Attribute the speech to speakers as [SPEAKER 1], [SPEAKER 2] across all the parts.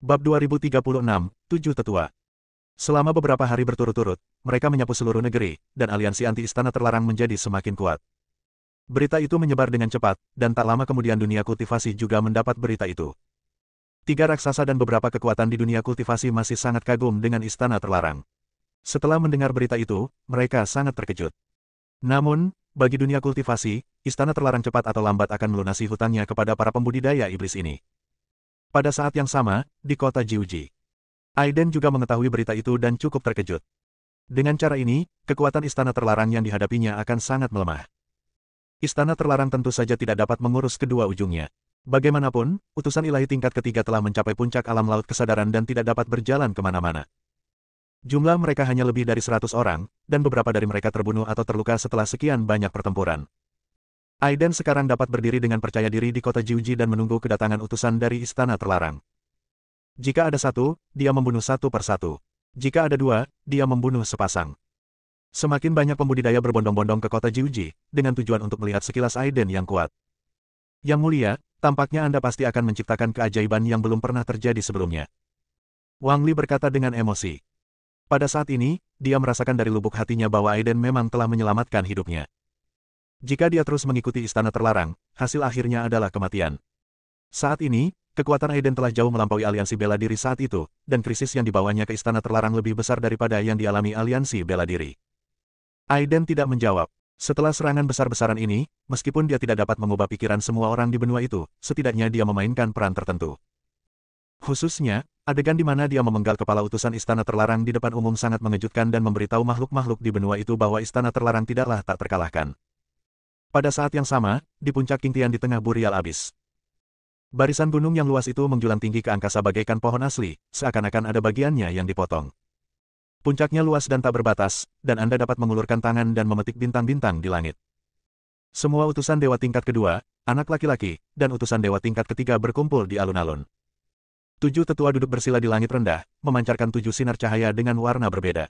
[SPEAKER 1] Bab 2036, Tujuh Tetua. Selama beberapa hari berturut-turut, mereka menyapu seluruh negeri, dan aliansi anti-istana terlarang menjadi semakin kuat. Berita itu menyebar dengan cepat, dan tak lama kemudian dunia kultivasi juga mendapat berita itu. Tiga raksasa dan beberapa kekuatan di dunia kultivasi masih sangat kagum dengan istana terlarang. Setelah mendengar berita itu, mereka sangat terkejut. Namun, bagi dunia kultivasi, istana terlarang cepat atau lambat akan melunasi hutangnya kepada para pembudidaya iblis ini. Pada saat yang sama, di kota Jiuji, Aiden juga mengetahui berita itu dan cukup terkejut. Dengan cara ini, kekuatan istana terlarang yang dihadapinya akan sangat melemah. Istana terlarang tentu saja tidak dapat mengurus kedua ujungnya. Bagaimanapun, utusan ilahi tingkat ketiga telah mencapai puncak alam laut kesadaran dan tidak dapat berjalan kemana-mana. Jumlah mereka hanya lebih dari 100 orang, dan beberapa dari mereka terbunuh atau terluka setelah sekian banyak pertempuran. Aiden sekarang dapat berdiri dengan percaya diri di kota Jiuji dan menunggu kedatangan utusan dari istana terlarang. Jika ada satu, dia membunuh satu persatu. Jika ada dua, dia membunuh sepasang. Semakin banyak pembudidaya berbondong-bondong ke kota Jiuji, dengan tujuan untuk melihat sekilas Aiden yang kuat. Yang mulia, tampaknya Anda pasti akan menciptakan keajaiban yang belum pernah terjadi sebelumnya. Wang Li berkata dengan emosi. Pada saat ini, dia merasakan dari lubuk hatinya bahwa Aiden memang telah menyelamatkan hidupnya. Jika dia terus mengikuti istana terlarang, hasil akhirnya adalah kematian. Saat ini, kekuatan Aiden telah jauh melampaui aliansi bela diri saat itu, dan krisis yang dibawanya ke istana terlarang lebih besar daripada yang dialami aliansi bela diri. Aiden tidak menjawab. Setelah serangan besar-besaran ini, meskipun dia tidak dapat mengubah pikiran semua orang di benua itu, setidaknya dia memainkan peran tertentu. Khususnya, adegan di mana dia memenggal kepala utusan istana terlarang di depan umum sangat mengejutkan dan memberitahu makhluk-makhluk di benua itu bahwa istana terlarang tidaklah tak terkalahkan. Pada saat yang sama, di puncak Qingtian di tengah Burial Abyss, barisan gunung yang luas itu menjulang tinggi ke angkasa bagaikan pohon asli, seakan-akan ada bagiannya yang dipotong. Puncaknya luas dan tak berbatas, dan Anda dapat mengulurkan tangan dan memetik bintang-bintang di langit. Semua utusan dewa tingkat kedua, anak laki-laki, dan utusan dewa tingkat ketiga berkumpul di alun-alun. Tujuh tetua duduk bersila di langit rendah, memancarkan tujuh sinar cahaya dengan warna berbeda.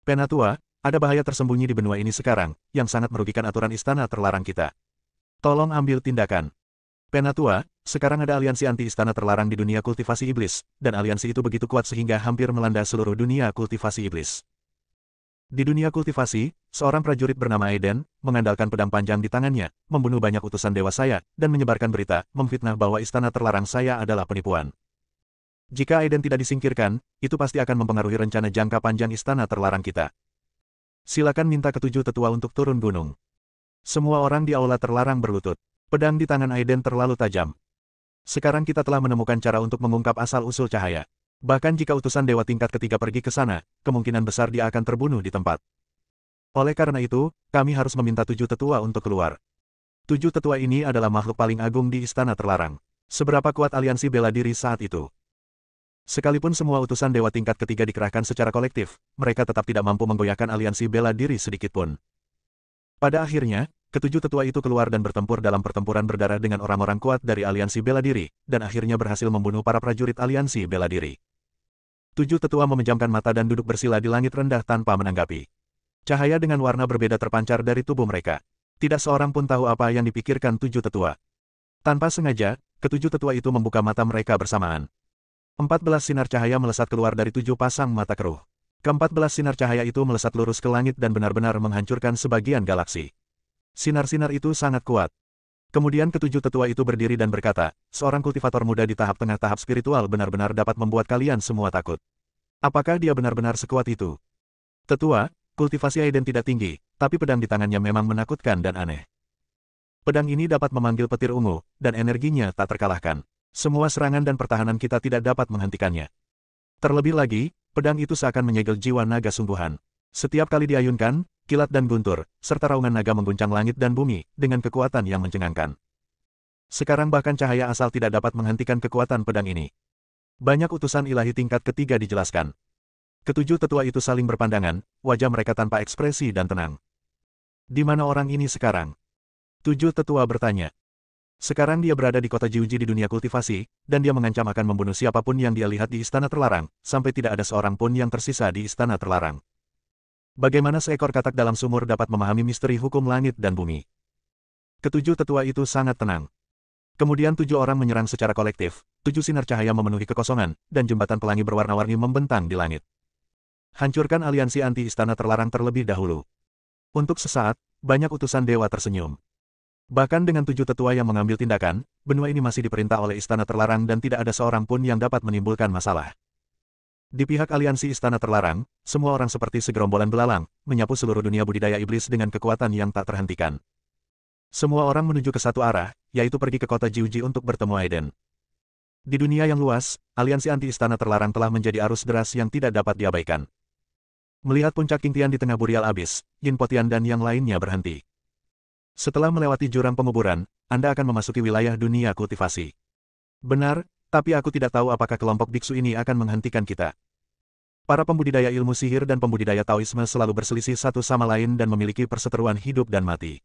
[SPEAKER 1] Penatua, ada bahaya tersembunyi di benua ini sekarang, yang sangat merugikan aturan istana terlarang kita. Tolong ambil tindakan. Penatua, sekarang ada aliansi anti-istana terlarang di dunia kultivasi iblis, dan aliansi itu begitu kuat sehingga hampir melanda seluruh dunia kultivasi iblis. Di dunia kultivasi, seorang prajurit bernama Aiden, mengandalkan pedang panjang di tangannya, membunuh banyak utusan dewa saya, dan menyebarkan berita, memfitnah bahwa istana terlarang saya adalah penipuan. Jika Aiden tidak disingkirkan, itu pasti akan mempengaruhi rencana jangka panjang istana terlarang kita. Silakan minta ketujuh tetua untuk turun gunung. Semua orang di aula terlarang berlutut. Pedang di tangan Aiden terlalu tajam. Sekarang kita telah menemukan cara untuk mengungkap asal-usul cahaya. Bahkan jika utusan dewa tingkat ketiga pergi ke sana, kemungkinan besar dia akan terbunuh di tempat. Oleh karena itu, kami harus meminta tujuh tetua untuk keluar. Tujuh tetua ini adalah makhluk paling agung di istana terlarang. Seberapa kuat aliansi bela diri saat itu? Sekalipun semua utusan dewa tingkat ketiga dikerahkan secara kolektif, mereka tetap tidak mampu menggoyahkan aliansi bela diri sedikitpun. Pada akhirnya, ketujuh tetua itu keluar dan bertempur dalam pertempuran berdarah dengan orang-orang kuat dari aliansi bela diri, dan akhirnya berhasil membunuh para prajurit aliansi bela diri. Tujuh tetua memejamkan mata dan duduk bersila di langit rendah tanpa menanggapi. Cahaya dengan warna berbeda terpancar dari tubuh mereka. Tidak seorang pun tahu apa yang dipikirkan tujuh tetua. Tanpa sengaja, ketujuh tetua itu membuka mata mereka bersamaan. 14 sinar cahaya melesat keluar dari tujuh pasang mata keruh. Ke-14 sinar cahaya itu melesat lurus ke langit dan benar-benar menghancurkan sebagian galaksi. Sinar-sinar itu sangat kuat. Kemudian ketujuh tetua itu berdiri dan berkata, seorang kultivator muda di tahap tengah tahap spiritual benar-benar dapat membuat kalian semua takut. Apakah dia benar-benar sekuat itu? Tetua, kultivasi Aiden tidak tinggi, tapi pedang di tangannya memang menakutkan dan aneh. Pedang ini dapat memanggil petir ungu, dan energinya tak terkalahkan. Semua serangan dan pertahanan kita tidak dapat menghentikannya. Terlebih lagi, pedang itu seakan menyegel jiwa naga sungguhan. Setiap kali diayunkan, kilat dan guntur, serta raungan naga mengguncang langit dan bumi, dengan kekuatan yang mencengangkan. Sekarang bahkan cahaya asal tidak dapat menghentikan kekuatan pedang ini. Banyak utusan ilahi tingkat ketiga dijelaskan. Ketujuh tetua itu saling berpandangan, wajah mereka tanpa ekspresi dan tenang. Di mana orang ini sekarang? Tujuh tetua bertanya. Sekarang dia berada di kota Jiuji di dunia kultivasi, dan dia mengancam akan membunuh siapapun yang dia lihat di istana terlarang, sampai tidak ada seorang pun yang tersisa di istana terlarang. Bagaimana seekor katak dalam sumur dapat memahami misteri hukum langit dan bumi? Ketujuh tetua itu sangat tenang. Kemudian 7 orang menyerang secara kolektif, 7 sinar cahaya memenuhi kekosongan, dan jembatan pelangi berwarna-warni membentang di langit. Hancurkan aliansi anti-istana terlarang terlebih dahulu. Untuk sesaat, banyak utusan dewa tersenyum. Bahkan dengan 7 tetua yang mengambil tindakan, benua ini masih diperintah oleh istana terlarang dan tidak ada seorang pun yang dapat menimbulkan masalah. Di pihak aliansi istana terlarang, semua orang seperti segerombolan belalang, menyapu seluruh dunia budidaya iblis dengan kekuatan yang tak terhentikan. Semua orang menuju ke satu arah, yaitu pergi ke kota Jiuji untuk bertemu Aiden. Di dunia yang luas, aliansi anti-istana terlarang telah menjadi arus deras yang tidak dapat diabaikan. Melihat puncak King Tian di tengah burial abis, Yin Potian dan yang lainnya berhenti. Setelah melewati jurang penguburan, Anda akan memasuki wilayah dunia kultivasi. Benar, tapi aku tidak tahu apakah kelompok biksu ini akan menghentikan kita. Para pembudidaya ilmu sihir dan pembudidaya Taoisme selalu berselisih satu sama lain dan memiliki perseteruan hidup dan mati.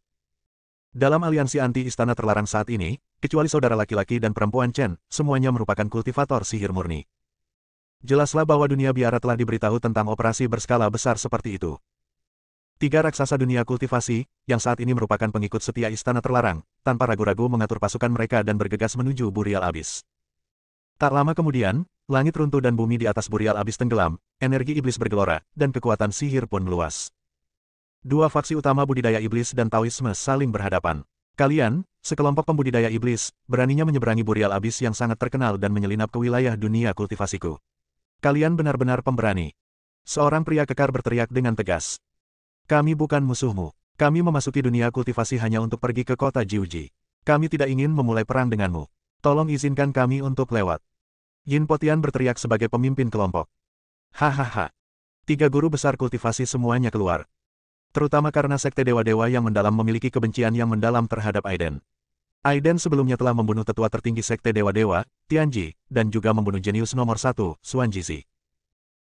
[SPEAKER 1] Dalam aliansi anti-istana terlarang saat ini, kecuali saudara laki-laki dan perempuan Chen, semuanya merupakan kultivator sihir murni. Jelaslah bahwa dunia biara telah diberitahu tentang operasi berskala besar seperti itu. 3 raksasa dunia kultivasi, yang saat ini merupakan pengikut setia istana terlarang, tanpa ragu-ragu mengatur pasukan mereka dan bergegas menuju burial abis. Tak lama kemudian, langit runtuh dan bumi di atas burial abis tenggelam, energi iblis bergelora, dan kekuatan sihir pun meluas. 2 faksi utama budidaya iblis dan Taoisme saling berhadapan. Kalian, sekelompok pembudidaya iblis, beraninya menyeberangi burial abis yang sangat terkenal dan menyelinap ke wilayah dunia kultivasiku. Kalian benar-benar pemberani. Seorang pria kekar berteriak dengan tegas. Kami bukan musuhmu. Kami memasuki dunia kultivasi hanya untuk pergi ke kota Jiuji. Kami tidak ingin memulai perang denganmu. Tolong izinkan kami untuk lewat. Yin Potian berteriak sebagai pemimpin kelompok. Hahaha. 3 guru besar kultivasi semuanya keluar. Terutama karena sekte dewa-dewa yang mendalam memiliki kebencian yang mendalam terhadap Aiden. Aiden sebelumnya telah membunuh tetua tertinggi sekte dewa-dewa, Tianji, dan juga membunuh jenius nomor 1, Xuan Jizi.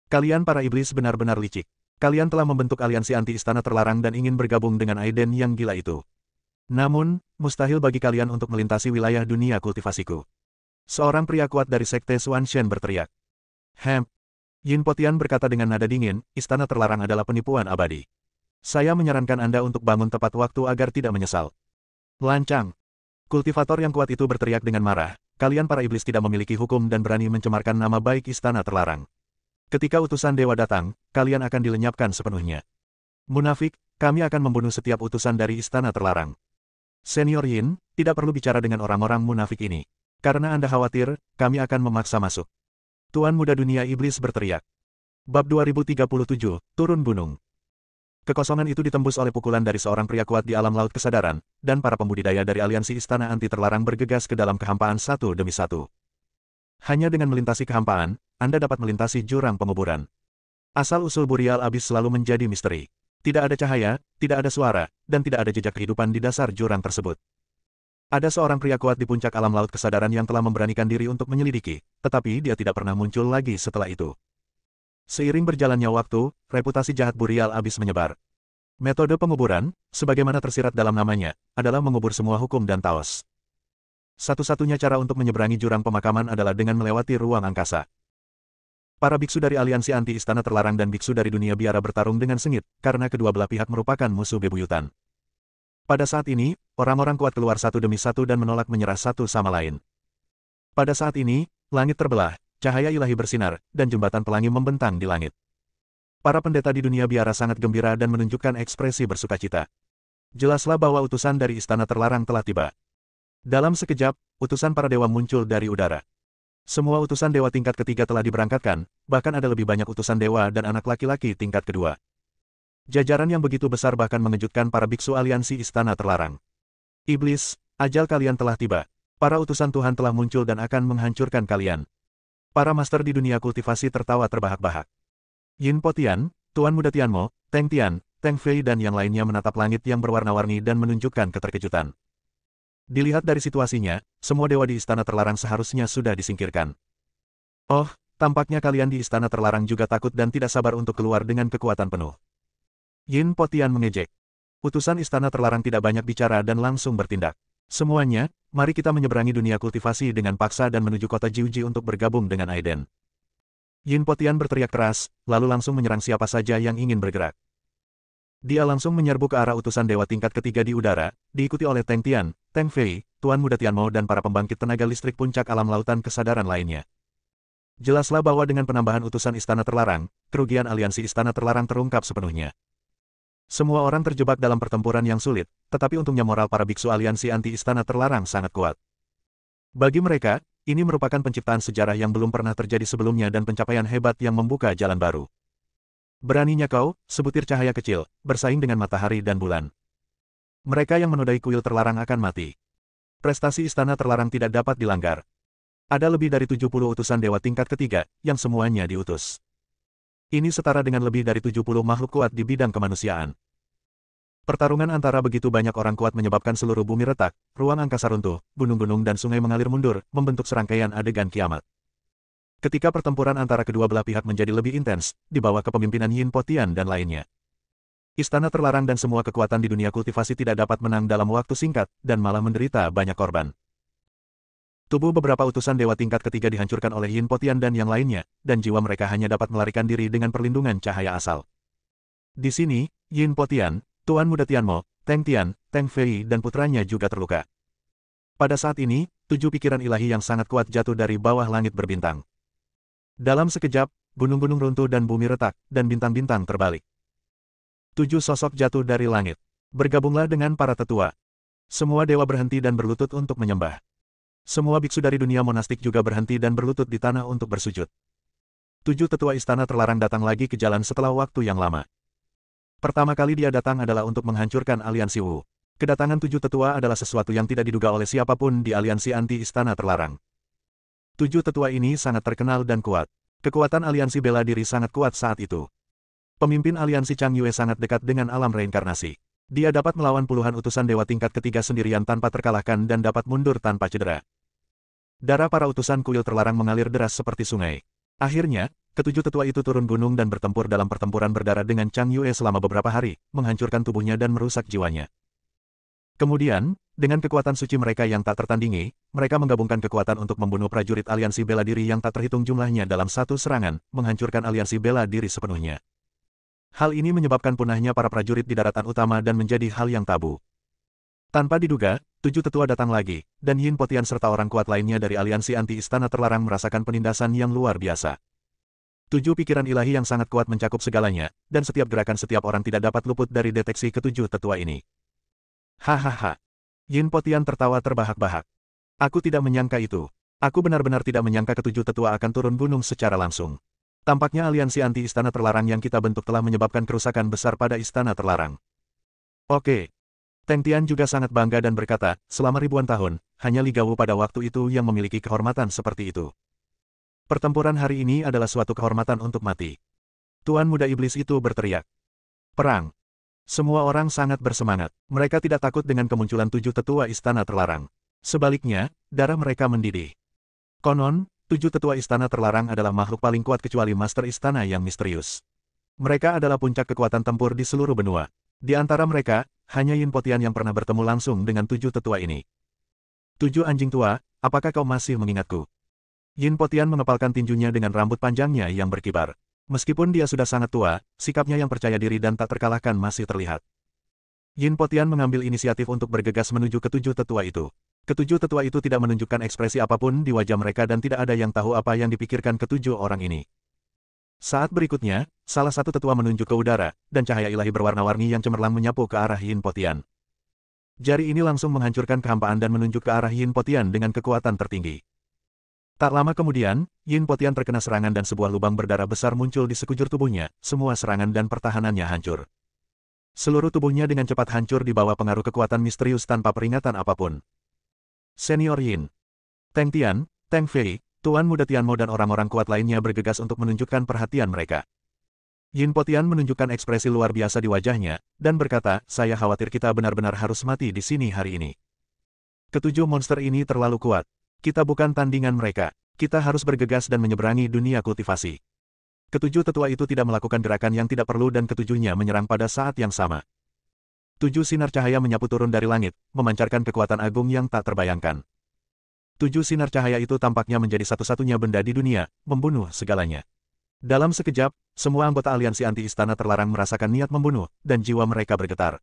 [SPEAKER 1] Kalian para iblis benar-benar licik. Kalian telah membentuk aliansi anti-istana terlarang dan ingin bergabung dengan Aiden yang gila itu. Namun, mustahil bagi kalian untuk melintasi wilayah dunia kultivasiku. Seorang pria kuat dari sekte Xuan Shen berteriak. Yin Potian berkata dengan nada dingin, istana terlarang adalah penipuan abadi. Saya menyarankan Anda untuk bangun tepat waktu agar tidak menyesal. Lancang. Kultivator yang kuat itu berteriak dengan marah, kalian para iblis tidak memiliki hukum dan berani mencemarkan nama baik istana terlarang. Ketika utusan dewa datang, kalian akan dilenyapkan sepenuhnya. Munafik, kami akan membunuh setiap utusan dari istana terlarang. Senior Yin, tidak perlu bicara dengan orang-orang munafik ini. Karena Anda khawatir, kami akan memaksa masuk. Tuan Muda Dunia Iblis berteriak. Bab 2037, Turun Gunung. Kekosongan itu ditembus oleh pukulan dari seorang pria kuat di alam laut kesadaran, dan para pembudidaya dari aliansi istana anti terlarang bergegas ke dalam kehampaan satu demi satu. Hanya dengan melintasi kehampaan, Anda dapat melintasi jurang penguburan. Asal-usul burial abis selalu menjadi misteri. Tidak ada cahaya, tidak ada suara, dan tidak ada jejak kehidupan di dasar jurang tersebut. Ada seorang pria kuat di puncak alam laut kesadaran yang telah memberanikan diri untuk menyelidiki, tetapi dia tidak pernah muncul lagi setelah itu. Seiring berjalannya waktu, reputasi jahat burial abis menyebar. Metode penguburan, sebagaimana tersirat dalam namanya, adalah mengubur semua hukum dan taos. Satu-satunya cara untuk menyeberangi jurang pemakaman adalah dengan melewati ruang angkasa. Para biksu dari aliansi anti-istana terlarang dan biksu dari dunia biara bertarung dengan sengit, karena kedua belah pihak merupakan musuh bebuyutan. Pada saat ini, orang-orang kuat keluar satu demi satu dan menolak menyerah satu sama lain. Pada saat ini, langit terbelah. Cahaya ilahi bersinar, dan jembatan pelangi membentang di langit. Para pendeta di dunia biara sangat gembira dan menunjukkan ekspresi bersukacita. Jelaslah bahwa utusan dari istana terlarang telah tiba. Dalam sekejap, utusan para dewa muncul dari udara. Semua utusan dewa tingkat ketiga telah diberangkatkan, bahkan ada lebih banyak utusan dewa dan anak laki-laki tingkat kedua. Jajaran yang begitu besar bahkan mengejutkan para biksu aliansi istana terlarang. Iblis, ajal kalian telah tiba. Para utusan Tuhan telah muncul dan akan menghancurkan kalian. Para master di dunia kultivasi tertawa terbahak-bahak. Yin Potian, Tuan Muda Tianmo, Teng Tian, Teng Fei dan yang lainnya menatap langit yang berwarna-warni dan menunjukkan keterkejutan. Dilihat dari situasinya, semua dewa di istana terlarang seharusnya sudah disingkirkan. Oh, tampaknya kalian di istana terlarang juga takut dan tidak sabar untuk keluar dengan kekuatan penuh. Yin Potian mengejek. Utusan istana terlarang tidak banyak bicara dan langsung bertindak. Semuanya, mari kita menyeberangi dunia kultivasi dengan paksa dan menuju kota Jiuji untuk bergabung dengan Aiden. Yin Potian berteriak keras, lalu langsung menyerang siapa saja yang ingin bergerak. Dia langsung menyerbu ke arah utusan dewa tingkat ketiga di udara, diikuti oleh Teng Tian, Teng Fei, Tuan Muda Tianmo dan para pembangkit tenaga listrik puncak alam lautan kesadaran lainnya. Jelaslah bahwa dengan penambahan utusan Istana Terlarang, kerugian aliansi Istana Terlarang terungkap sepenuhnya. Semua orang terjebak dalam pertempuran yang sulit, tetapi untungnya moral para biksu aliansi anti Istana Terlarang sangat kuat. Bagi mereka, ini merupakan penciptaan sejarah yang belum pernah terjadi sebelumnya dan pencapaian hebat yang membuka jalan baru. Beraninya kau, sebutir cahaya kecil, bersaing dengan matahari dan bulan. Mereka yang menodai kuil terlarang akan mati. Prestasi Istana Terlarang tidak dapat dilanggar. Ada lebih dari 70 utusan dewa tingkat ketiga, yang semuanya diutus. Ini setara dengan lebih dari 70 makhluk kuat di bidang kemanusiaan. Pertarungan antara begitu banyak orang kuat menyebabkan seluruh bumi retak, ruang angkasa runtuh, gunung-gunung dan sungai mengalir mundur, membentuk serangkaian adegan kiamat. Ketika pertempuran antara kedua belah pihak menjadi lebih intens, di bawah kepemimpinan Yin Po Tian dan lainnya. Istana Terlarang dan semua kekuatan di dunia kultivasi tidak dapat menang dalam waktu singkat, dan malah menderita banyak korban. Tubuh beberapa utusan dewa tingkat ketiga dihancurkan oleh Yin Po Tian dan yang lainnya, dan jiwa mereka hanya dapat melarikan diri dengan perlindungan cahaya asal. Di sini, Yin Po Tian, Tuan Muda Tianmo, Teng Tian, Teng Fei dan putranya juga terluka. Pada saat ini, 7 pikiran ilahi yang sangat kuat jatuh dari bawah langit berbintang. Dalam sekejap, gunung-gunung runtuh dan bumi retak, dan bintang-bintang terbalik. 7 sosok jatuh dari langit. Bergabunglah dengan para tetua. Semua dewa berhenti dan berlutut untuk menyembah. Semua biksu dari dunia monastik juga berhenti dan berlutut di tanah untuk bersujud. 7 tetua Istana Terlarang datang lagi ke jalan setelah waktu yang lama. Pertama kali dia datang adalah untuk menghancurkan aliansi Wu. Kedatangan 7 tetua adalah sesuatu yang tidak diduga oleh siapapun di aliansi anti Istana Terlarang. 7 tetua ini sangat terkenal dan kuat. Kekuatan aliansi bela diri sangat kuat saat itu. Pemimpin aliansi Chang Yue sangat dekat dengan alam reinkarnasi. Dia dapat melawan puluhan utusan dewa tingkat ketiga sendirian tanpa terkalahkan dan dapat mundur tanpa cedera. Darah para utusan kuil terlarang mengalir deras seperti sungai. Akhirnya, ketujuh tetua itu turun gunung dan bertempur dalam pertempuran berdarah dengan Chang Yue selama beberapa hari, menghancurkan tubuhnya dan merusak jiwanya. Kemudian, dengan kekuatan suci mereka yang tak tertandingi, mereka menggabungkan kekuatan untuk membunuh prajurit aliansi bela diri yang tak terhitung jumlahnya dalam satu serangan, menghancurkan aliansi bela diri sepenuhnya. Hal ini menyebabkan punahnya para prajurit di daratan utama dan menjadi hal yang tabu. Tanpa diduga, 7 tetua datang lagi, dan Yin Po Tian serta orang kuat lainnya dari aliansi anti Istana Terlarang merasakan penindasan yang luar biasa. 7 pikiran ilahi yang sangat kuat mencakup segalanya, dan setiap gerakan setiap orang tidak dapat luput dari deteksi ketujuh tetua ini. Hahaha. Yin Po Tian tertawa terbahak-bahak. Aku tidak menyangka itu. Aku benar-benar tidak menyangka ketujuh tetua akan turun gunung secara langsung. Tampaknya aliansi anti Istana Terlarang yang kita bentuk telah menyebabkan kerusakan besar pada Istana Terlarang. Oke. Teng Tian juga sangat bangga dan berkata, selama ribuan tahun, hanya Li Gao pada waktu itu yang memiliki kehormatan seperti itu. Pertempuran hari ini adalah suatu kehormatan untuk mati. Tuan Muda Iblis itu berteriak. Perang. Semua orang sangat bersemangat. Mereka tidak takut dengan kemunculan 7 tetua Istana Terlarang. Sebaliknya, darah mereka mendidih. Konon, 7 tetua Istana Terlarang adalah makhluk paling kuat kecuali Master Istana yang misterius. Mereka adalah puncak kekuatan tempur di seluruh benua. Di antara mereka, hanya Yin Po Tian yang pernah bertemu langsung dengan 7 tetua ini. 7 anjing tua, apakah kau masih mengingatku? Yin Po Tian mengepalkan tinjunya dengan rambut panjangnya yang berkibar. Meskipun dia sudah sangat tua, sikapnya yang percaya diri dan tak terkalahkan masih terlihat. Yin Po Tian mengambil inisiatif untuk bergegas menuju ketujuh tetua itu. Ketujuh tetua itu tidak menunjukkan ekspresi apapun di wajah mereka dan tidak ada yang tahu apa yang dipikirkan ketujuh orang ini. Saat berikutnya, salah satu tetua menunjuk ke udara, dan cahaya ilahi berwarna-warni yang cemerlang menyapu ke arah Yin Po Tian. Jari ini langsung menghancurkan kehampaan dan menunjuk ke arah Yin Po Tian dengan kekuatan tertinggi. Tak lama kemudian, Yin Po Tian terkena serangan dan sebuah lubang berdarah besar muncul di sekujur tubuhnya, semua serangan dan pertahanannya hancur. Seluruh tubuhnya dengan cepat hancur di bawah pengaruh kekuatan misterius tanpa peringatan apapun. Senior Yin, Teng Tian, Teng Fei, Tuan Muda Tianmo dan orang-orang kuat lainnya bergegas untuk menunjukkan perhatian mereka. Yin Po Tian menunjukkan ekspresi luar biasa di wajahnya, dan berkata, saya khawatir kita benar-benar harus mati di sini hari ini. Ketujuh monster ini terlalu kuat. Kita bukan tandingan mereka. Kita harus bergegas dan menyeberangi dunia kultivasi. Ketujuh tetua itu tidak melakukan gerakan yang tidak perlu dan ketujuhnya menyerang pada saat yang sama. 7 sinar cahaya menyapu turun dari langit, memancarkan kekuatan agung yang tak terbayangkan. 7 sinar cahaya itu tampaknya menjadi satu-satunya benda di dunia, membunuh segalanya. Dalam sekejap, semua anggota aliansi anti istana terlarang merasakan niat membunuh, dan jiwa mereka bergetar.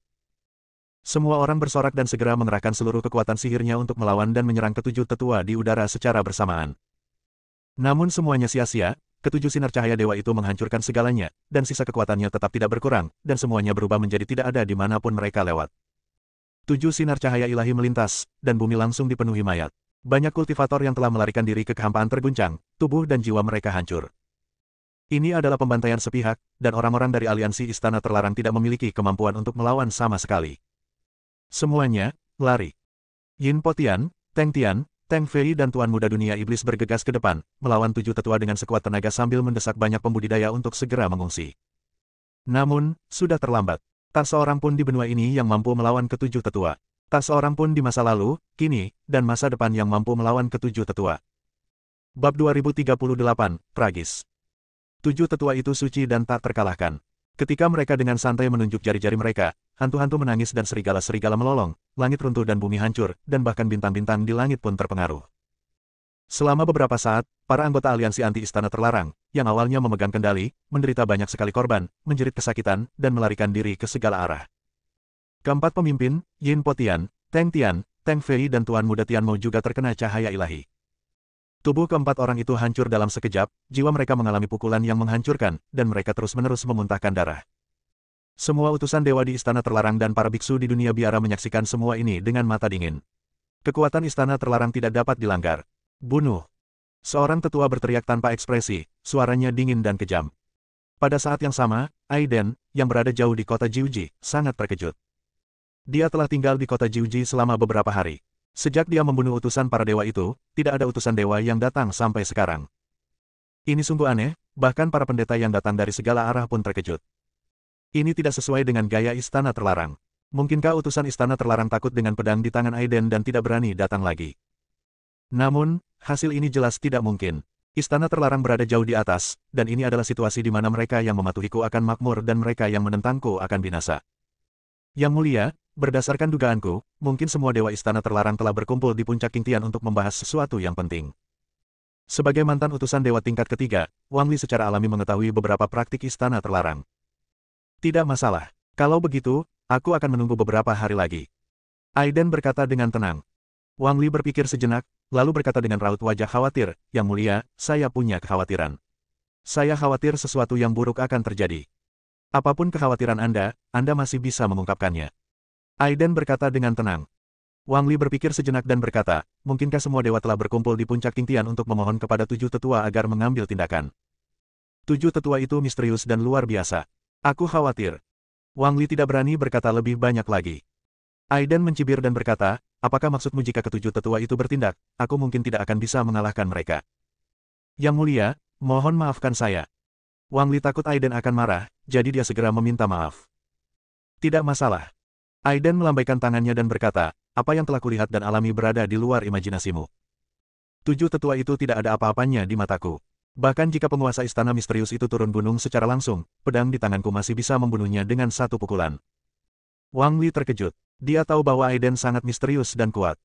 [SPEAKER 1] Semua orang bersorak dan segera mengerahkan seluruh kekuatan sihirnya untuk melawan dan menyerang ketujuh tetua di udara secara bersamaan. Namun semuanya sia-sia, ketujuh sinar cahaya dewa itu menghancurkan segalanya, dan sisa kekuatannya tetap tidak berkurang, dan semuanya berubah menjadi tidak ada dimanapun mereka lewat. Tujuh sinar cahaya ilahi melintas, dan bumi langsung dipenuhi mayat. Banyak kultivator yang telah melarikan diri ke kehampaan terguncang, tubuh dan jiwa mereka hancur. Ini adalah pembantaian sepihak, dan orang-orang dari aliansi istana terlarang tidak memiliki kemampuan untuk melawan sama sekali. Semuanya, lari. Yin Po Tian, Teng Tian, Teng Fei dan Tuan Muda Dunia Iblis bergegas ke depan, melawan tujuh tetua dengan sekuat tenaga sambil mendesak banyak pembudidaya untuk segera mengungsi. Namun, sudah terlambat. Tak seorang pun di benua ini yang mampu melawan ketujuh tetua. Tak seorang pun di masa lalu, kini, dan masa depan yang mampu melawan ketujuh tetua. Bab 2038, Tragis. Tujuh tetua itu suci dan tak terkalahkan. Ketika mereka dengan santai menunjuk jari-jari mereka, hantu-hantu menangis dan serigala-serigala melolong, langit runtuh dan bumi hancur, dan bahkan bintang-bintang di langit pun terpengaruh. Selama beberapa saat, para anggota aliansi anti-istana terlarang, yang awalnya memegang kendali, menderita banyak sekali korban, menjerit kesakitan, dan melarikan diri ke segala arah. Keempat pemimpin, Yin Po Tian, Teng Fei dan Tuan Muda Tianmo juga terkena cahaya ilahi. Tubuh keempat orang itu hancur dalam sekejap, jiwa mereka mengalami pukulan yang menghancurkan, dan mereka terus-menerus memuntahkan darah. Semua utusan dewa di istana terlarang dan para biksu di dunia biara menyaksikan semua ini dengan mata dingin. Kekuatan istana terlarang tidak dapat dilanggar. Bunuh! Seorang tetua berteriak tanpa ekspresi, suaranya dingin dan kejam. Pada saat yang sama, Aiden, yang berada jauh di kota Jiuji, sangat terkejut. Dia telah tinggal di kota Jiuji selama beberapa hari. Sejak dia membunuh utusan para dewa itu, tidak ada utusan dewa yang datang sampai sekarang. Ini sungguh aneh, bahkan para pendeta yang datang dari segala arah pun terkejut. Ini tidak sesuai dengan gaya istana terlarang. Mungkinkah utusan istana terlarang takut dengan pedang di tangan Aiden dan tidak berani datang lagi? Namun, hasil ini jelas tidak mungkin. Istana terlarang berada jauh di atas, dan ini adalah situasi di mana mereka yang mematuhiku akan makmur dan mereka yang menentangku akan binasa. Yang mulia, berdasarkan dugaanku, mungkin semua dewa istana terlarang telah berkumpul di puncak King Tian untuk membahas sesuatu yang penting. Sebagai mantan utusan dewa tingkat ketiga, Wang Li secara alami mengetahui beberapa praktik istana terlarang. Tidak masalah. Kalau begitu, aku akan menunggu beberapa hari lagi. Aiden berkata dengan tenang. Wang Li berpikir sejenak, lalu berkata dengan raut wajah khawatir, Yang mulia, saya punya kekhawatiran. Saya khawatir sesuatu yang buruk akan terjadi. Apapun kekhawatiran Anda masih bisa mengungkapkannya. Aiden berkata dengan tenang. Wang Li berpikir sejenak dan berkata, mungkinkah semua dewa telah berkumpul di puncak King Tian untuk memohon kepada tujuh tetua agar mengambil tindakan? Tujuh tetua itu misterius dan luar biasa. Aku khawatir. Wang Li tidak berani berkata lebih banyak lagi. Aiden mencibir dan berkata, apakah maksudmu jika ketujuh tetua itu bertindak, aku mungkin tidak akan bisa mengalahkan mereka. Yang mulia, mohon maafkan saya. Wang Li takut Aiden akan marah, jadi dia segera meminta maaf. Tidak masalah. Aiden melambaikan tangannya dan berkata, apa yang telah kulihat dan alami berada di luar imajinasimu. Tujuh tetua itu tidak ada apa-apanya di mataku. Bahkan jika penguasa istana misterius itu turun gunung secara langsung, pedang di tanganku masih bisa membunuhnya dengan satu pukulan. Wang Li terkejut. Dia tahu bahwa Aiden sangat misterius dan kuat.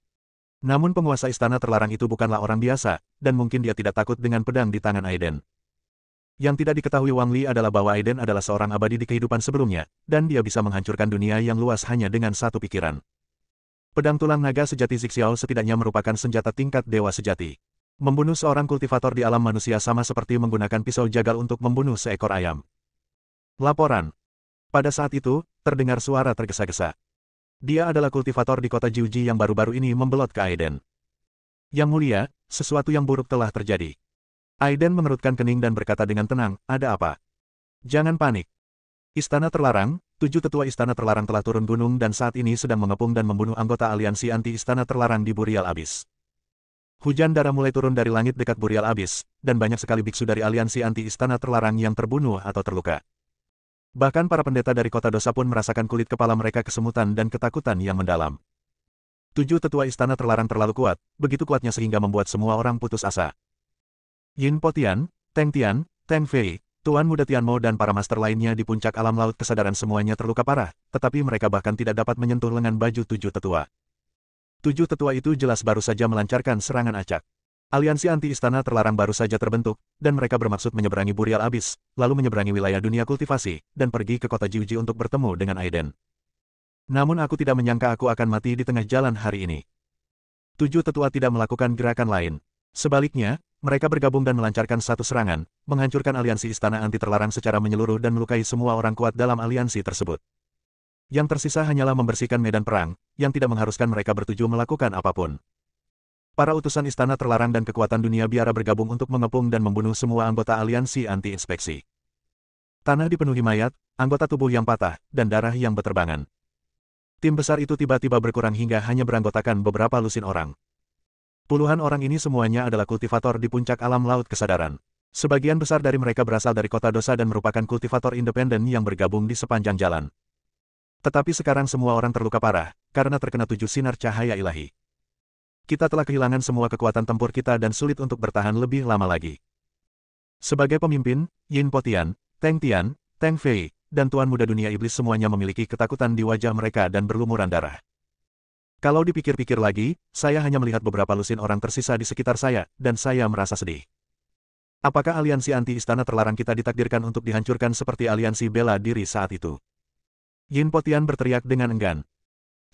[SPEAKER 1] Namun penguasa istana terlarang itu bukanlah orang biasa, dan mungkin dia tidak takut dengan pedang di tangan Aiden. Yang tidak diketahui Wang Li adalah bahwa Aiden adalah seorang abadi di kehidupan sebelumnya, dan dia bisa menghancurkan dunia yang luas hanya dengan satu pikiran. Pedang tulang naga sejati Zixiao setidaknya merupakan senjata tingkat dewa sejati. Membunuh seorang kultivator di alam manusia sama seperti menggunakan pisau jagal untuk membunuh seekor ayam. Laporan. Pada saat itu, terdengar suara tergesa-gesa. Dia adalah kultivator di kota Jiuji yang baru-baru ini membelot ke Aiden. Yang mulia, sesuatu yang buruk telah terjadi. Aiden mengerutkan kening dan berkata dengan tenang, ada apa? Jangan panik. Istana terlarang, tujuh tetua istana terlarang telah turun gunung dan saat ini sedang mengepung dan membunuh anggota aliansi anti-istana terlarang di Burial Abyss. Hujan darah mulai turun dari langit dekat Burial Abyss, dan banyak sekali biksu dari aliansi anti-istana terlarang yang terbunuh atau terluka. Bahkan para pendeta dari kota dosa pun merasakan kulit kepala mereka kesemutan dan ketakutan yang mendalam. Tujuh tetua istana terlarang terlalu kuat, begitu kuatnya sehingga membuat semua orang putus asa. Yin Po Tian, Teng Fei, Tuan Muda Tianmo dan para master lainnya di puncak alam laut kesadaran semuanya terluka parah, tetapi mereka bahkan tidak dapat menyentuh lengan baju tujuh tetua. Tujuh tetua itu jelas baru saja melancarkan serangan acak. Aliansi anti-istana terlarang baru saja terbentuk, dan mereka bermaksud menyeberangi Burial Abyss, lalu menyeberangi wilayah dunia kultivasi, dan pergi ke kota Jiuji untuk bertemu dengan Aiden. Namun aku tidak menyangka aku akan mati di tengah jalan hari ini. 7 tetua tidak melakukan gerakan lain. Sebaliknya, mereka bergabung dan melancarkan satu serangan, menghancurkan aliansi istana anti terlarang secara menyeluruh dan melukai semua orang kuat dalam aliansi tersebut. Yang tersisa hanyalah membersihkan medan perang, yang tidak mengharuskan mereka bertuju melakukan apapun. Para utusan istana terlarang dan kekuatan dunia biara bergabung untuk mengepung dan membunuh semua anggota aliansi anti-inspeksi. Tanah dipenuhi mayat, anggota tubuh yang patah, dan darah yang berterbangan. Tim besar itu tiba-tiba berkurang hingga hanya beranggotakan beberapa lusin orang. Puluhan orang ini semuanya adalah kultivator di puncak alam laut kesadaran. Sebagian besar dari mereka berasal dari kota dosa dan merupakan kultivator independen yang bergabung di sepanjang jalan. Tetapi sekarang semua orang terluka parah, karena terkena 7 sinar cahaya ilahi. Kita telah kehilangan semua kekuatan tempur kita dan sulit untuk bertahan lebih lama lagi. Sebagai pemimpin, Yin Potian, Teng Tian, Teng Fei, dan Tuan Muda Dunia Iblis semuanya memiliki ketakutan di wajah mereka dan berlumuran darah. Kalau dipikir-pikir lagi, saya hanya melihat beberapa lusin orang tersisa di sekitar saya, dan saya merasa sedih. Apakah aliansi anti-istana terlarang kita ditakdirkan untuk dihancurkan seperti aliansi bela diri saat itu? Yin Potian berteriak dengan enggan.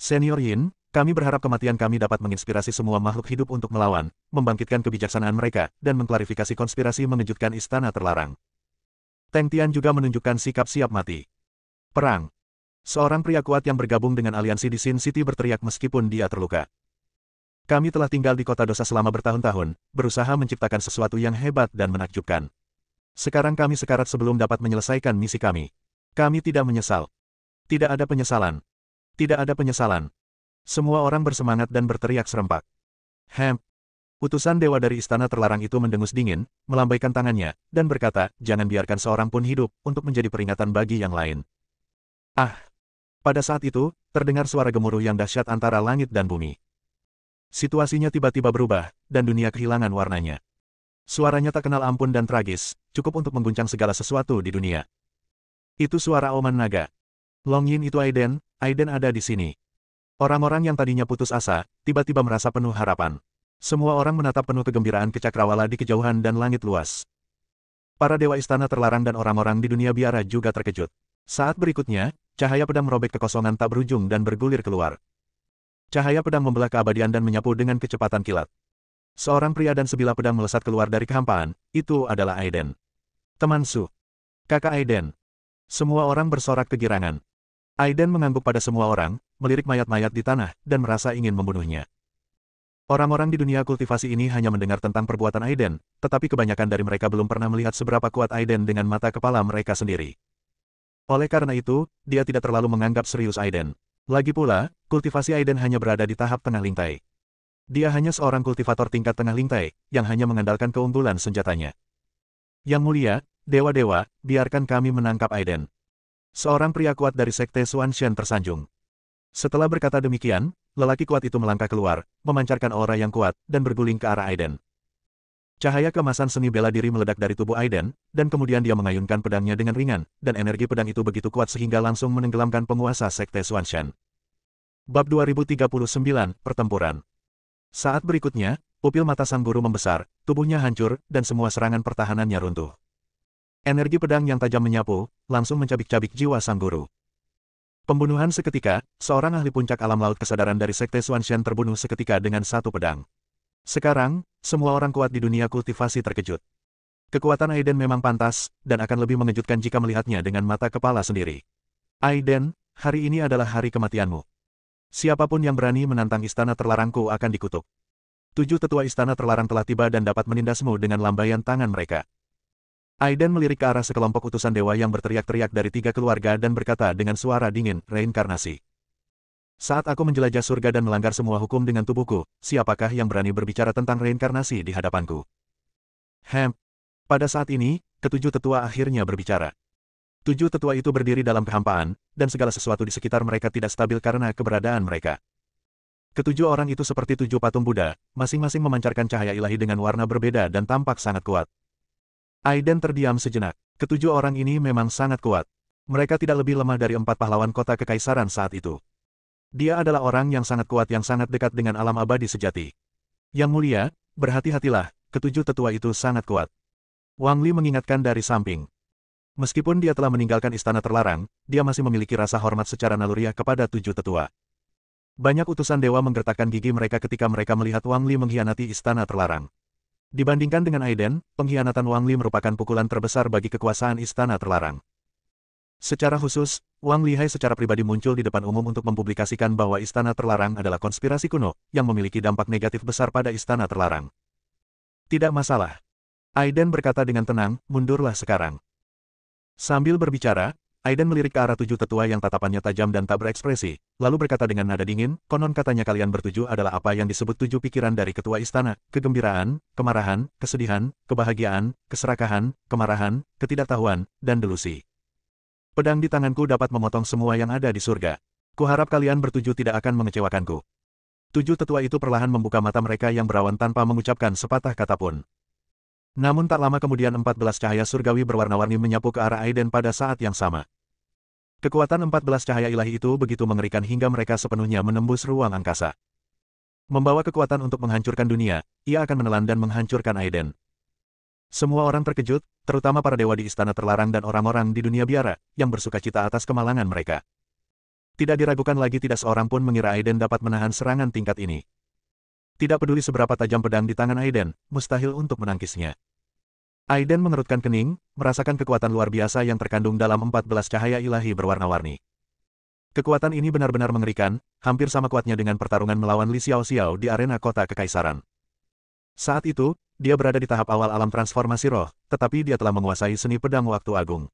[SPEAKER 1] Senior Yin, kami berharap kematian kami dapat menginspirasi semua makhluk hidup untuk melawan, membangkitkan kebijaksanaan mereka, dan mengklarifikasi konspirasi mengejutkan istana terlarang. Teng Tian juga menunjukkan sikap siap mati. Perang. Seorang pria kuat yang bergabung dengan aliansi di Sin City berteriak meskipun dia terluka. Kami telah tinggal di kota dosa selama bertahun-tahun, berusaha menciptakan sesuatu yang hebat dan menakjubkan. Sekarang kami sekarat sebelum dapat menyelesaikan misi kami. Kami tidak menyesal. Tidak ada penyesalan. Tidak ada penyesalan. Semua orang bersemangat dan berteriak serempak. Utusan dewa dari istana terlarang itu mendengus dingin, melambaikan tangannya, dan berkata, jangan biarkan seorang pun hidup, untuk menjadi peringatan bagi yang lain. Pada saat itu, terdengar suara gemuruh yang dahsyat antara langit dan bumi. Situasinya tiba-tiba berubah, dan dunia kehilangan warnanya. Suaranya tak kenal ampun dan tragis, cukup untuk mengguncang segala sesuatu di dunia. Itu suara Oman Naga. Long Yin itu Aiden ada di sini. Orang-orang yang tadinya putus asa, tiba-tiba merasa penuh harapan. Semua orang menatap penuh kegembiraan ke cakrawala di kejauhan dan langit luas. Para dewa istana terlarang dan orang-orang di dunia biara juga terkejut. Saat berikutnya, cahaya pedang merobek kekosongan tak berujung dan bergulir keluar. Cahaya pedang membelah keabadian dan menyapu dengan kecepatan kilat. Seorang pria dan sebilah pedang melesat keluar dari kehampaan, itu adalah Aiden. Teman Su. Kakak Aiden. Semua orang bersorak kegirangan. Aiden mengangguk pada semua orang, melirik mayat-mayat di tanah, dan merasa ingin membunuhnya. Orang-orang di dunia kultivasi ini hanya mendengar tentang perbuatan Aiden, tetapi kebanyakan dari mereka belum pernah melihat seberapa kuat Aiden dengan mata kepala mereka sendiri. Oleh karena itu, dia tidak terlalu menganggap serius Aiden. Lagi pula, kultivasi Aiden hanya berada di tahap tengah lintai. Dia hanya seorang kultivator tingkat tengah lintai, yang hanya mengandalkan keunggulan senjatanya. Yang mulia, dewa-dewa, biarkan kami menangkap Aiden. Seorang pria kuat dari sekte Xuanshen tersanjung. Setelah berkata demikian, lelaki kuat itu melangkah keluar, memancarkan aura yang kuat, dan berguling ke arah Aiden. Cahaya keemasan seni bela diri meledak dari tubuh Aiden, dan kemudian dia mengayunkan pedangnya dengan ringan, dan energi pedang itu begitu kuat sehingga langsung menenggelamkan penguasa sekte Xuanshen. Bab 2039, Pertempuran. Saat berikutnya, pupil mata sang guru membesar, tubuhnya hancur, dan semua serangan pertahanannya runtuh. Energi pedang yang tajam menyapu, langsung mencabik-cabik jiwa sang guru. Pembunuhan seketika, seorang ahli puncak alam laut kesadaran dari sekte Xuanshen terbunuh seketika dengan satu pedang. Sekarang, semua orang kuat di dunia kultivasi terkejut. Kekuatan Aiden memang pantas, dan akan lebih mengejutkan jika melihatnya dengan mata kepala sendiri. Aiden, hari ini adalah hari kematianmu. Siapapun yang berani menantang istana terlarangku akan dikutuk. 7 tetua istana terlarang telah tiba dan dapat menindasmu dengan lambaian tangan mereka. Aiden melirik ke arah sekelompok utusan dewa yang berteriak-teriak dari 3 keluarga dan berkata dengan suara dingin, reinkarnasi. Saat aku menjelajah surga dan melanggar semua hukum dengan tubuhku, siapakah yang berani berbicara tentang reinkarnasi di hadapanku? Pada saat ini, ke-7 tetua akhirnya berbicara. 7 tetua itu berdiri dalam kehampaan, dan segala sesuatu di sekitar mereka tidak stabil karena keberadaan mereka. Ke-7 orang itu seperti 7 patung Buddha, masing-masing memancarkan cahaya ilahi dengan warna berbeda dan tampak sangat kuat. Aiden terdiam sejenak. Ke-7 orang ini memang sangat kuat. Mereka tidak lebih lemah dari 4 pahlawan kota kekaisaran saat itu. Dia adalah orang yang sangat kuat yang sangat dekat dengan alam abadi sejati. Yang mulia, Berhati-hatilah, ketujuh tetua itu sangat kuat. Wang Li mengingatkan dari samping. Meskipun dia telah meninggalkan istana terlarang, dia masih memiliki rasa hormat secara naluriah kepada tujuh tetua. Banyak utusan dewa menggertakkan gigi mereka ketika mereka melihat Wang Li mengkhianati istana terlarang. Dibandingkan dengan Aiden, pengkhianatan Wang Li merupakan pukulan terbesar bagi kekuasaan istana terlarang. Secara khusus, Wang Lihai secara pribadi muncul di depan umum untuk mempublikasikan bahwa istana terlarang adalah konspirasi kuno, yang memiliki dampak negatif besar pada istana terlarang. Tidak masalah. Aiden berkata dengan tenang, mundurlah sekarang. Sambil berbicara, Aiden melirik ke arah tujuh tetua yang tatapannya tajam dan tak berekspresi, lalu berkata dengan nada dingin, konon katanya kalian bertujuh adalah apa yang disebut tujuh pikiran dari ketua istana, kegembiraan, kemarahan, kesedihan, kebahagiaan, keserakahan, kemarahan, ketidaktahuan, dan delusi. Pedang di tanganku dapat memotong semua yang ada di surga. Kuharap kalian bertujuh tidak akan mengecewakanku. Tujuh tetua itu perlahan membuka mata mereka yang berawan tanpa mengucapkan sepatah kata pun. Namun tak lama kemudian 14 cahaya surgawi berwarna-warni menyapu ke arah Aiden pada saat yang sama. Kekuatan 14 cahaya ilahi itu begitu mengerikan hingga mereka sepenuhnya menembus ruang angkasa. Membawa kekuatan untuk menghancurkan dunia, ia akan menelan dan menghancurkan Aiden. Semua orang terkejut, terutama para dewa di istana terlarang dan orang-orang di dunia biara, yang bersukacita atas kemalangan mereka. Tidak diragukan lagi tidak seorang pun mengira Aiden dapat menahan serangan tingkat ini. Tidak peduli seberapa tajam pedang di tangan Aiden, mustahil untuk menangkisnya. Aiden mengerutkan kening, merasakan kekuatan luar biasa yang terkandung dalam 14 cahaya ilahi berwarna-warni. Kekuatan ini benar-benar mengerikan, hampir sama kuatnya dengan pertarungan melawan Li Xiao di arena kota kekaisaran. Saat itu, dia berada di tahap awal alam transformasi roh, tetapi dia telah menguasai seni pedang waktu agung.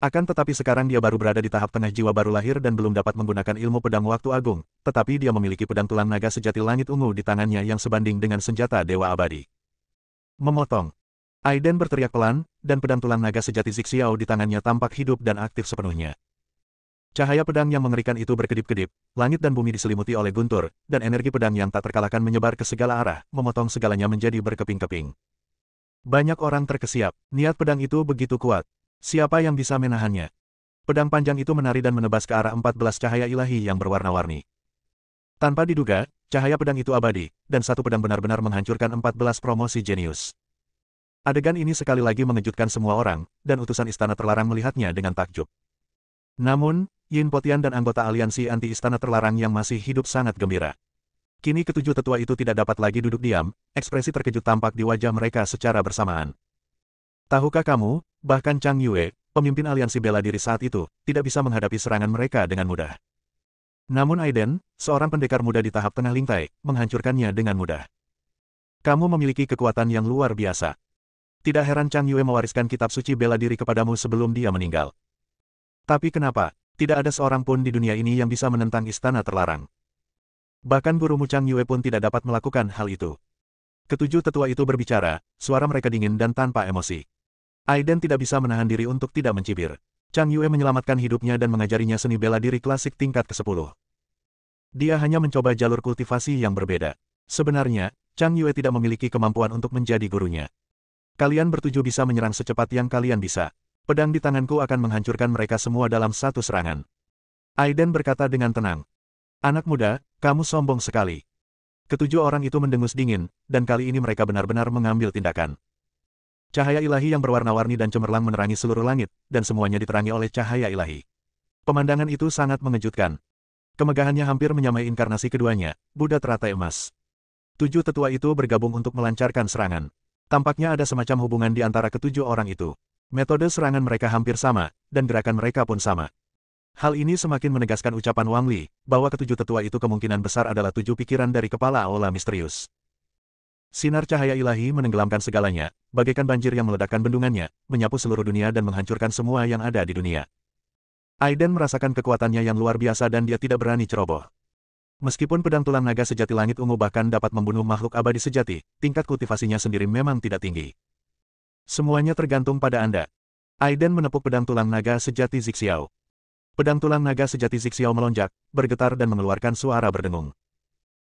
[SPEAKER 1] Akan tetapi sekarang dia baru berada di tahap tengah jiwa baru lahir dan belum dapat menggunakan ilmu pedang waktu agung, tetapi dia memiliki pedang tulang naga sejati langit ungu di tangannya yang sebanding dengan senjata dewa abadi. Memotong. Aiden berteriak pelan, dan pedang tulang naga sejati Zixiao di tangannya tampak hidup dan aktif sepenuhnya. Cahaya pedang yang mengerikan itu berkedip-kedip, langit dan bumi diselimuti oleh guntur, dan energi pedang yang tak terkalahkan menyebar ke segala arah, memotong segalanya menjadi berkeping-keping. Banyak orang terkesiap, niat pedang itu begitu kuat. Siapa yang bisa menahannya? Pedang panjang itu menari dan menebas ke arah 14 cahaya ilahi yang berwarna-warni. Tanpa diduga, cahaya pedang itu abadi, dan satu pedang benar-benar menghancurkan 14 promosi jenius. Adegan ini sekali lagi mengejutkan semua orang, dan utusan istana terlarang melihatnya dengan takjub. Namun, Yin Potian dan anggota aliansi anti-istana terlarang yang masih hidup sangat gembira. Kini ketujuh tetua itu tidak dapat lagi duduk diam, ekspresi terkejut tampak di wajah mereka secara bersamaan. Tahukah kamu, bahkan Chang Yue, pemimpin aliansi bela diri saat itu, tidak bisa menghadapi serangan mereka dengan mudah. Namun Aiden, seorang pendekar muda di tahap tengah Lingtai, menghancurkannya dengan mudah. Kamu memiliki kekuatan yang luar biasa. Tidak heran Chang Yue mewariskan kitab suci bela diri kepadamu sebelum dia meninggal. Tapi kenapa? Tidak ada seorang pun di dunia ini yang bisa menentang istana terlarang. Bahkan gurumu Chang Yue pun tidak dapat melakukan hal itu. Ketujuh tetua itu berbicara, suara mereka dingin dan tanpa emosi. Aiden tidak bisa menahan diri untuk tidak mencibir. Chang Yue menyelamatkan hidupnya dan mengajarinya seni bela diri klasik tingkat ke-10. Dia hanya mencoba jalur kultivasi yang berbeda. Sebenarnya, Chang Yue tidak memiliki kemampuan untuk menjadi gurunya. Kalian bertujuh bisa menyerang secepat yang kalian bisa. Pedang di tanganku akan menghancurkan mereka semua dalam satu serangan. Aiden berkata dengan tenang. Anak muda, kamu sombong sekali. Ketujuh orang itu mendengus dingin, dan kali ini mereka benar-benar mengambil tindakan. Cahaya ilahi yang berwarna-warni dan cemerlang menerangi seluruh langit, dan semuanya diterangi oleh cahaya ilahi. Pemandangan itu sangat mengejutkan. Kemegahannya hampir menyamai inkarnasi keduanya, Buddha teratai emas. Tujuh tetua itu bergabung untuk melancarkan serangan. Tampaknya ada semacam hubungan di antara ketujuh orang itu. Metode serangan mereka hampir sama, dan gerakan mereka pun sama. Hal ini semakin menegaskan ucapan Wang Li, bahwa ketujuh tetua itu kemungkinan besar adalah tujuh pikiran dari kepala aula misterius. Sinar cahaya ilahi menenggelamkan segalanya, bagaikan banjir yang meledakkan bendungannya, menyapu seluruh dunia dan menghancurkan semua yang ada di dunia. Aiden merasakan kekuatannya yang luar biasa dan dia tidak berani ceroboh. Meskipun pedang tulang naga sejati langit ungu bahkan dapat membunuh makhluk abadi sejati, tingkat kultivasinya sendiri memang tidak tinggi. Semuanya tergantung pada Anda. Aiden menepuk pedang tulang naga sejati Zixiao. Pedang tulang naga sejati Zixiao melonjak, bergetar dan mengeluarkan suara berdengung.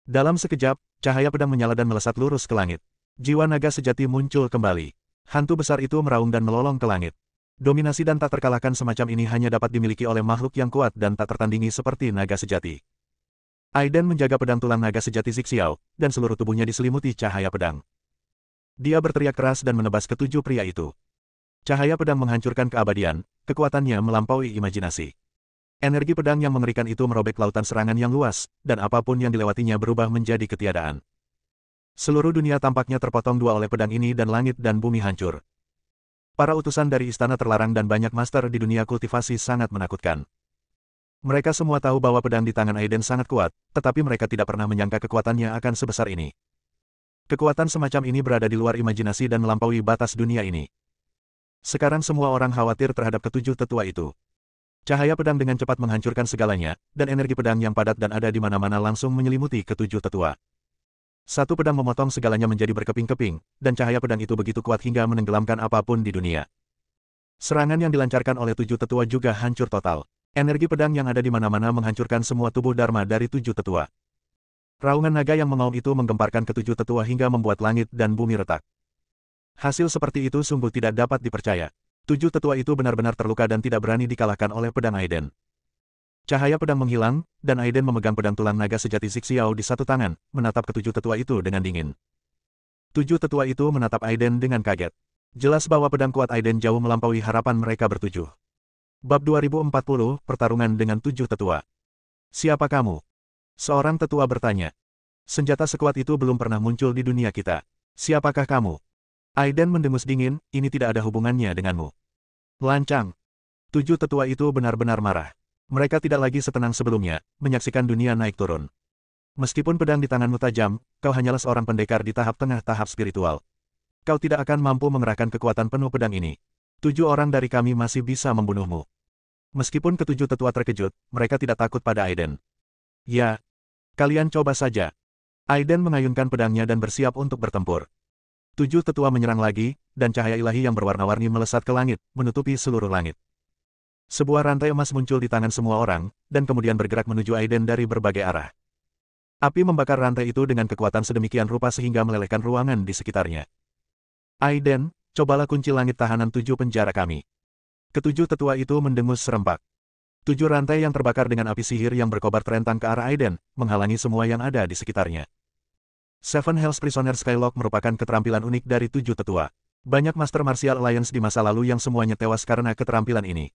[SPEAKER 1] Dalam sekejap, cahaya pedang menyala dan melesat lurus ke langit. Jiwa naga sejati muncul kembali. Hantu besar itu meraung dan melolong ke langit. Dominasi dan tak terkalahkan semacam ini hanya dapat dimiliki oleh makhluk yang kuat dan tak tertandingi seperti naga sejati. Aiden menjaga pedang tulang naga sejati Zixiao, dan seluruh tubuhnya diselimuti cahaya pedang. Dia berteriak keras dan menebas ketujuh pria itu. Cahaya pedang menghancurkan keabadian, kekuatannya melampaui imajinasi. Energi pedang yang mengerikan itu merobek lautan serangan yang luas, dan apapun yang dilewatinya berubah menjadi ketiadaan. Seluruh dunia tampaknya terpotong dua oleh pedang ini dan langit dan bumi hancur. Para utusan dari istana terlarang dan banyak master di dunia kultivasi sangat menakutkan. Mereka semua tahu bahwa pedang di tangan Aiden sangat kuat, tetapi mereka tidak pernah menyangka kekuatannya akan sebesar ini. Kekuatan semacam ini berada di luar imajinasi dan melampaui batas dunia ini. Sekarang semua orang khawatir terhadap ketujuh tetua itu. Cahaya pedang dengan cepat menghancurkan segalanya, dan energi pedang yang padat dan ada di mana-mana langsung menyelimuti ketujuh tetua. Satu pedang memotong segalanya menjadi berkeping-keping, dan cahaya pedang itu begitu kuat hingga menenggelamkan apapun di dunia. Serangan yang dilancarkan oleh tujuh tetua juga hancur total. Energi pedang yang ada di mana-mana menghancurkan semua tubuh Dharma dari tujuh tetua. Raungan naga yang mengaum itu menggemparkan ketujuh tetua hingga membuat langit dan bumi retak. Hasil seperti itu sungguh tidak dapat dipercaya. Tujuh tetua itu benar-benar terluka dan tidak berani dikalahkan oleh pedang Aiden. Cahaya pedang menghilang, dan Aiden memegang pedang tulang naga sejati Zixiao di satu tangan, menatap ketujuh tetua itu dengan dingin. Tujuh tetua itu menatap Aiden dengan kaget. Jelas bahwa pedang kuat Aiden jauh melampaui harapan mereka bertujuh. Bab 2040, Pertarungan dengan tujuh tetua. Siapa kamu? Seorang tetua bertanya. Senjata sekuat itu belum pernah muncul di dunia kita. Siapakah kamu? Aiden mendengus dingin, ini tidak ada hubungannya denganmu. Lancang. Tujuh tetua itu benar-benar marah. Mereka tidak lagi setenang sebelumnya, menyaksikan dunia naik turun. Meskipun pedang di tanganmu tajam, kau hanyalah seorang pendekar di tahap tengah tahap spiritual. Kau tidak akan mampu mengerahkan kekuatan penuh pedang ini. 7 orang dari kami masih bisa membunuhmu. Meskipun ketujuh tetua terkejut, mereka tidak takut pada Aiden. Ya, kalian coba saja. Aiden mengayunkan pedangnya dan bersiap untuk bertempur. 7 tetua menyerang lagi, dan cahaya ilahi yang berwarna-warni melesat ke langit, menutupi seluruh langit. Sebuah rantai emas muncul di tangan semua orang, dan kemudian bergerak menuju Aiden dari berbagai arah. Api membakar rantai itu dengan kekuatan sedemikian rupa sehingga melelehkan ruangan di sekitarnya. Aiden, cobalah kunci langit tahanan 7 penjara kami. Ketujuh tetua itu mendengus serempak. 7 rantai yang terbakar dengan api sihir yang berkobar terentang ke arah Aiden, menghalangi semua yang ada di sekitarnya. Seven Hells Prisoner Skylock merupakan keterampilan unik dari 7 tetua. Banyak Master Martial Alliance di masa lalu yang semuanya tewas karena keterampilan ini.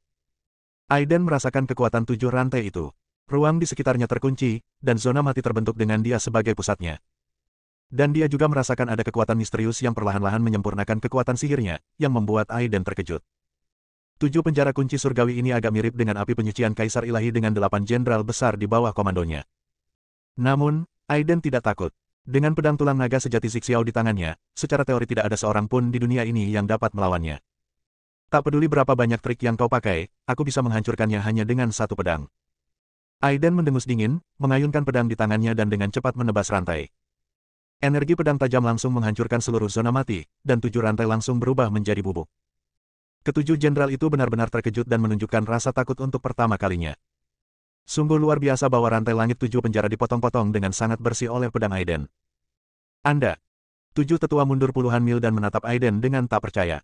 [SPEAKER 1] Aiden merasakan kekuatan 7 rantai itu. Ruang di sekitarnya terkunci, dan zona mati terbentuk dengan dia sebagai pusatnya. Dan dia juga merasakan ada kekuatan misterius yang perlahan-lahan menyempurnakan kekuatan sihirnya, yang membuat Aiden terkejut. 7 penjara kunci surgawi ini agak mirip dengan api penyucian Kaisar Ilahi dengan 8 jenderal besar di bawah komandonya. Namun, Aiden tidak takut. Dengan pedang tulang naga sejati Zixiao di tangannya, secara teori tidak ada seorang pun di dunia ini yang dapat melawannya. Tak peduli berapa banyak trik yang kau pakai, aku bisa menghancurkannya hanya dengan satu pedang. Aiden mendengus dingin, mengayunkan pedang di tangannya dan dengan cepat menebas rantai. Energi pedang tajam langsung menghancurkan seluruh zona mati, dan 7 rantai langsung berubah menjadi bubuk. Ketujuh jenderal itu benar-benar terkejut dan menunjukkan rasa takut untuk pertama kalinya. Sungguh luar biasa bahwa rantai langit 7 penjara dipotong-potong dengan sangat bersih oleh pedang Aiden. Anda. 7 tetua mundur puluhan mil dan menatap Aiden dengan tak percaya.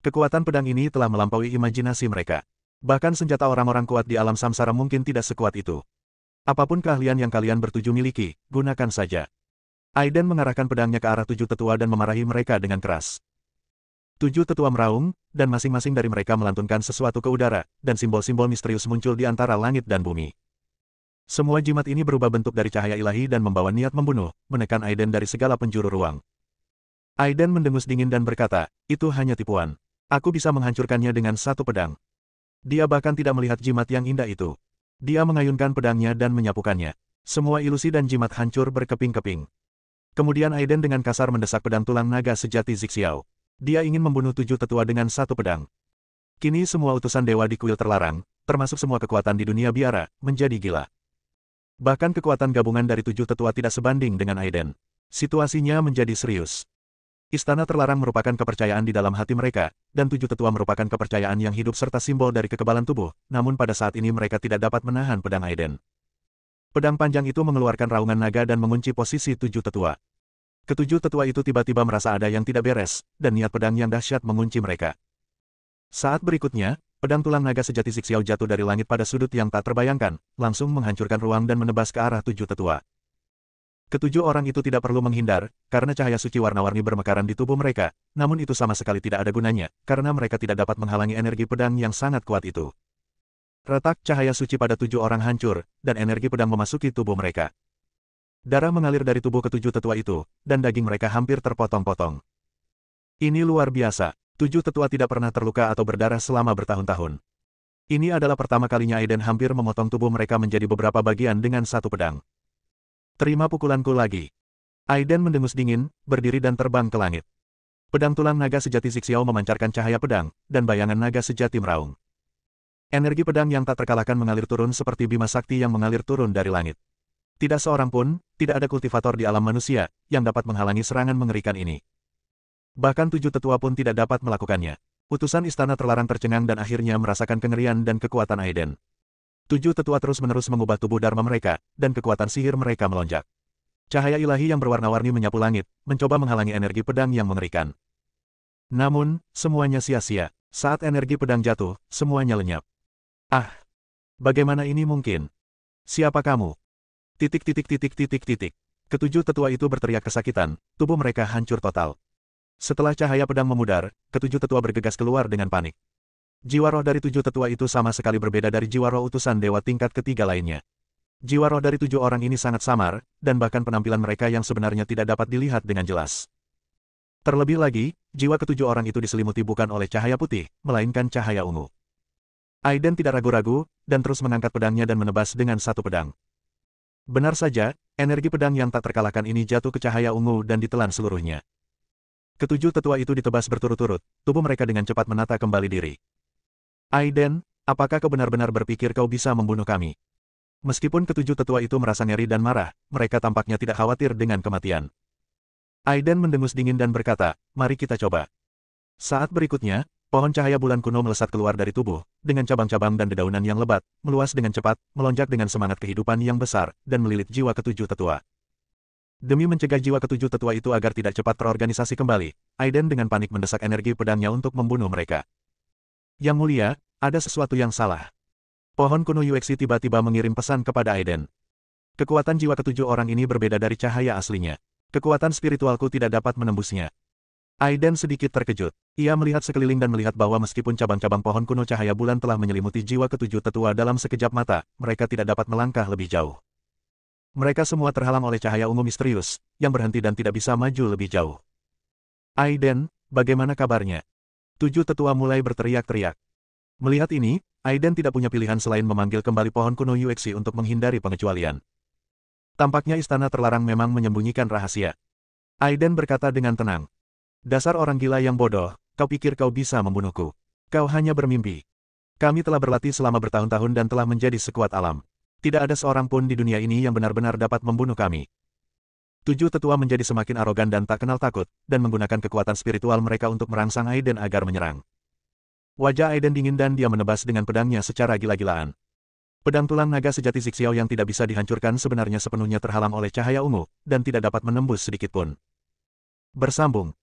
[SPEAKER 1] Kekuatan pedang ini telah melampaui imajinasi mereka. Bahkan senjata orang-orang kuat di alam samsara mungkin tidak sekuat itu. Apapun keahlian yang kalian bertujuh miliki, gunakan saja. Aiden mengarahkan pedangnya ke arah 7 tetua dan memarahi mereka dengan keras. 7 tetua meraung, dan masing-masing dari mereka melantunkan sesuatu ke udara, dan simbol-simbol misterius muncul di antara langit dan bumi. Semua jimat ini berubah bentuk dari cahaya ilahi dan membawa niat membunuh, menekan Aiden dari segala penjuru ruang. Aiden mendengus dingin dan berkata, itu hanya tipuan. Aku bisa menghancurkannya dengan satu pedang. Dia bahkan tidak melihat jimat yang indah itu. Dia mengayunkan pedangnya dan menyapukannya. Semua ilusi dan jimat hancur berkeping-keping. Kemudian Aiden dengan kasar mendesak pedang tulang naga sejati Zixiao. Dia ingin membunuh 7 tetua dengan satu pedang. Kini semua utusan dewa di kuil terlarang, termasuk semua kekuatan di dunia biara, menjadi gila. Bahkan kekuatan gabungan dari 7 tetua tidak sebanding dengan Aiden. Situasinya menjadi serius. Istana terlarang merupakan kepercayaan di dalam hati mereka, dan 7 tetua merupakan kepercayaan yang hidup serta simbol dari kekebalan tubuh, namun pada saat ini mereka tidak dapat menahan pedang Aiden. Pedang panjang itu mengeluarkan raungan naga dan mengunci posisi 7 tetua. Ketujuh tetua itu tiba-tiba merasa ada yang tidak beres, dan niat pedang yang dahsyat mengunci mereka. Saat berikutnya, Pedang tulang naga sejati Zixiao jatuh dari langit pada sudut yang tak terbayangkan, langsung menghancurkan ruang dan menebas ke arah tujuh tetua. Ketujuh orang itu tidak perlu menghindar, karena cahaya suci warna-warni bermekaran di tubuh mereka, namun itu sama sekali tidak ada gunanya, karena mereka tidak dapat menghalangi energi pedang yang sangat kuat itu. Retak cahaya suci pada tujuh orang hancur, dan energi pedang memasuki tubuh mereka. Darah mengalir dari tubuh ketujuh tetua itu, dan daging mereka hampir terpotong-potong. Ini luar biasa. Tujuh tetua tidak pernah terluka atau berdarah selama bertahun-tahun. Ini adalah pertama kalinya Aiden hampir memotong tubuh mereka menjadi beberapa bagian dengan satu pedang. Terima pukulanku lagi. Aiden mendengus dingin, berdiri dan terbang ke langit. Pedang tulang naga sejati Zixiao memancarkan cahaya pedang, dan bayangan naga sejati meraung. Energi pedang yang tak terkalahkan mengalir turun seperti bima sakti yang mengalir turun dari langit. Tidak seorang pun, tidak ada kultivator di alam manusia, yang dapat menghalangi serangan mengerikan ini. Bahkan tujuh tetua pun tidak dapat melakukannya. Utusan istana terlarang tercengang dan akhirnya merasakan kengerian dan kekuatan Aiden. Tujuh tetua terus-menerus mengubah tubuh dharma mereka, dan kekuatan sihir mereka melonjak. Cahaya ilahi yang berwarna-warni menyapu langit, mencoba menghalangi energi pedang yang mengerikan. Namun, semuanya sia-sia. Saat energi pedang jatuh, semuanya lenyap. Ah! Bagaimana ini mungkin? Siapa kamu? Titik. Ketujuh tetua itu berteriak kesakitan, tubuh mereka hancur total. Setelah cahaya pedang memudar, ketujuh tetua bergegas keluar dengan panik. Jiwa roh dari tujuh tetua itu sama sekali berbeda dari jiwa roh utusan dewa tingkat ketiga lainnya. Jiwa roh dari tujuh orang ini sangat samar, dan bahkan penampilan mereka yang sebenarnya tidak dapat dilihat dengan jelas. Terlebih lagi, jiwa ketujuh orang itu diselimuti bukan oleh cahaya putih, melainkan cahaya ungu. Aiden tidak ragu-ragu, dan terus mengangkat pedangnya dan menebas dengan satu pedang. Benar saja, energi pedang yang tak terkalahkan ini jatuh ke cahaya ungu dan ditelan seluruhnya. Ketujuh tetua itu ditebas berturut-turut, tubuh mereka dengan cepat menata kembali diri. Aiden, apakah kau benar-benar berpikir kau bisa membunuh kami? Meskipun ketujuh tetua itu merasa ngeri dan marah, mereka tampaknya tidak khawatir dengan kematian. Aiden mendengus dingin dan berkata, mari kita coba. Saat berikutnya, pohon cahaya bulan kuno melesat keluar dari tubuh, dengan cabang-cabang dan dedaunan yang lebat, meluas dengan cepat, melonjak dengan semangat kehidupan yang besar, dan melilit jiwa ketujuh tetua. Demi mencegah jiwa ketujuh tetua itu agar tidak cepat terorganisasi kembali, Aiden dengan panik mendesak energi pedangnya untuk membunuh mereka. Yang mulia, ada sesuatu yang salah. Pohon kuno Yuexi tiba-tiba mengirim pesan kepada Aiden. Kekuatan jiwa ketujuh orang ini berbeda dari cahaya aslinya. Kekuatan spiritualku tidak dapat menembusnya. Aiden sedikit terkejut. Ia melihat sekeliling dan melihat bahwa meskipun cabang-cabang pohon kuno cahaya bulan telah menyelimuti jiwa ketujuh tetua dalam sekejap mata, mereka tidak dapat melangkah lebih jauh. Mereka semua terhalang oleh cahaya ungu misterius, yang berhenti dan tidak bisa maju lebih jauh. Aiden, bagaimana kabarnya? Tujuh tetua mulai berteriak-teriak. Melihat ini, Aiden tidak punya pilihan selain memanggil kembali pohon kuno Yuexi untuk menghindari pengecualian. Tampaknya istana terlarang memang menyembunyikan rahasia. Aiden berkata dengan tenang. Dasar orang gila yang bodoh, kau pikir kau bisa membunuhku. Kau hanya bermimpi. Kami telah berlatih selama bertahun-tahun dan telah menjadi sekuat alam. Tidak ada seorang pun di dunia ini yang benar-benar dapat membunuh kami. Tujuh tetua menjadi semakin arogan dan tak kenal takut, dan menggunakan kekuatan spiritual mereka untuk merangsang Aiden agar menyerang. Wajah Aiden dingin dan dia menebas dengan pedangnya secara gila-gilaan. Pedang tulang naga sejati Zixiao yang tidak bisa dihancurkan sebenarnya sepenuhnya terhalang oleh cahaya ungu, dan tidak dapat menembus sedikitpun. Bersambung.